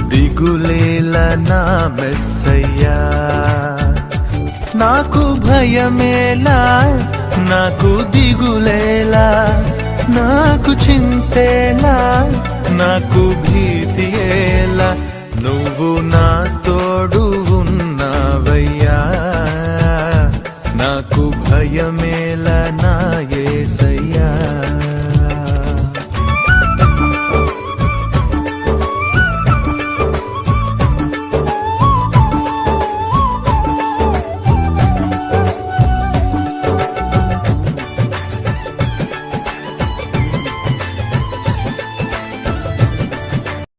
దిగులేలా నా మెస్సయ్యా. నాకు భయమేలా, నాకు దిగులేలా, నాకు చింతేలా, నాకు భీతియేలా, నువ్వు నా తోడు ఉన్నావయ్యా. నాకు భయమేలా నా